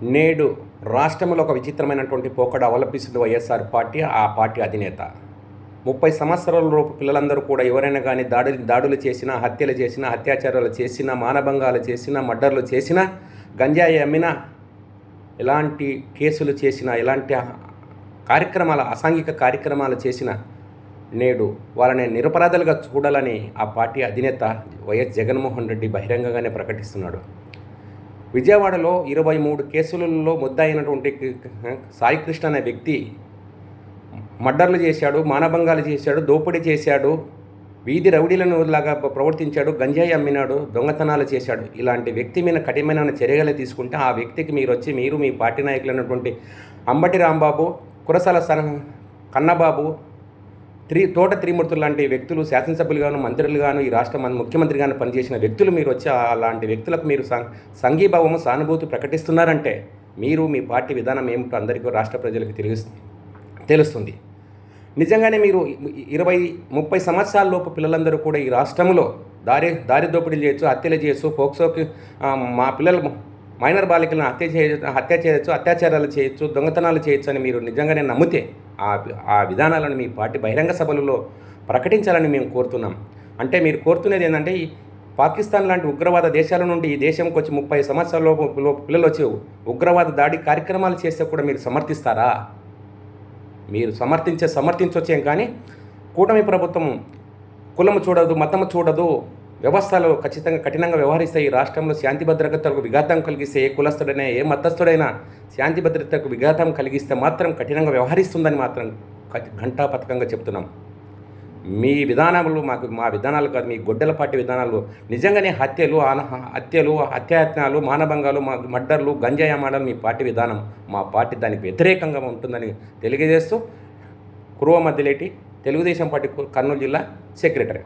నేడు రాష్ట్రంలో ఒక విచిత్రమైనటువంటి పోకడ అవలంబిస్తుంది వైఎస్ఆర్ పార్టీ, ఆ పార్టీ అధినేత. 30 సంవత్సరాల లోపు పిల్లలందరూ కూడా ఎవరైనా కానీ దాడులు చేసినా, హత్యలు చేసినా, అత్యాచారాలు చేసినా, మానభంగాలు చేసినా, మర్డర్లు చేసినా, గంజాయి అమ్మినా, ఎలాంటి కేసులు చేసినా, ఎలాంటి కార్యక్రమాలు, అసాంఘిక కార్యక్రమాలు చేసినా నేడు వాళ్ళని నిరపరాధులుగా చూడాలని ఆ పార్టీ అధినేత వైఎస్ జగన్మోహన్ రెడ్డి బహిరంగంగానే ప్రకటిస్తున్నాడు. విజయవాడలో 23 కేసులలో ముద్దాయినటువంటి సాయికృష్ణ అనే వ్యక్తి మర్డర్లు చేశాడు, మానభంగాలు చేశాడు, దోపిడీ చేశాడు, వీధి రౌడీలను లాగా ప్రవర్తించాడు, గంజాయి అమ్మినాడు, దొంగతనాలు చేశాడు. ఇలాంటి వ్యక్తి మీద కఠినమైన చర్యలు తీసుకుంటే ఆ వ్యక్తికి మీరు మీ పార్టీ నాయకులైనటువంటి అంబటి రాంబాబు, కురసాల కన్నబాబు, తోట త్రిమూర్తులు లాంటి వ్యక్తులు శాసనసభ్యులుగాను, మంత్రులుగాను, ఈ రాష్ట్ర ముఖ్యమంత్రిగాను పనిచేసిన వ్యక్తులు మీరు వచ్చి అలాంటి వ్యక్తులకు మీరు సంఘీభావము, సానుభూతి ప్రకటిస్తున్నారంటే మీరు మీ పార్టీ విధానం ఏమిటో అందరికీ రాష్ట్ర ప్రజలకు తెలుస్తుంది. నిజంగానే మీరు 20-30 సంవత్సరాల లోపు పిల్లలందరూ కూడా ఈ రాష్ట్రంలో దారి దోపిడీలు చేయొచ్చు, హత్యలు చేయొచ్చు, పోక్సోకి మా పిల్లలు మైనర్ బాలికలను హత్య చేయొచ్చు, అత్యాచారాలు చేయొచ్చు, దొంగతనాలు చేయొచ్చు అని మీరు నిజంగానే నమ్మితే ఆ విధానాలను మీ పార్టీ బహిరంగ సభలలో ప్రకటించాలని మేము కోరుతున్నాం. అంటే మీరు కోరుతున్నది ఏంటంటే ఈ పాకిస్తాన్ లాంటి ఉగ్రవాద దేశాల నుండి ఈ దేశంకి వచ్చి 30 సంవత్సరాల లోపు పిల్లలు వచ్చి ఉగ్రవాద దాడి కార్యక్రమాలు చేస్తే కూడా మీరు సమర్థిస్తారా? మీరు సమర్థించొచ్చేం కానీ కూటమి ప్రభుత్వం కులము చూడదు, మతము చూడదు, వ్యవస్థలు ఖచ్చితంగా కఠినంగా వ్యవహరిస్తే ఈ రాష్ట్రంలో శాంతి భద్రతలకు విఘాతం కలిగిస్తే ఏ కులస్తుడైనా ఏ మతస్థుడైనా శాంతి భద్రతకు విఘాతం కలిగిస్తే మాత్రం కఠినంగా వ్యవహరిస్తుందని మాత్రం ఘంటాపథకంగా చెప్తున్నాం. మీ విధానాలు మా విధానాలు కాదు, మీ గొడ్డల పార్టీ విధానాలు నిజంగానే హత్యలు, అత్యాయత్నాలు, మానభంగాలు, మర్డర్లు, గంజాయి అమ్మడాలు మీ పార్టీ విధానం. మా పార్టీ దానికి వ్యతిరేకంగా ఉంటుందని తెలియజేస్తూ కురువ మధ్యలేటి తెలుగుదేశం పార్టీ కర్నూలు జిల్లా సెక్రటరీ.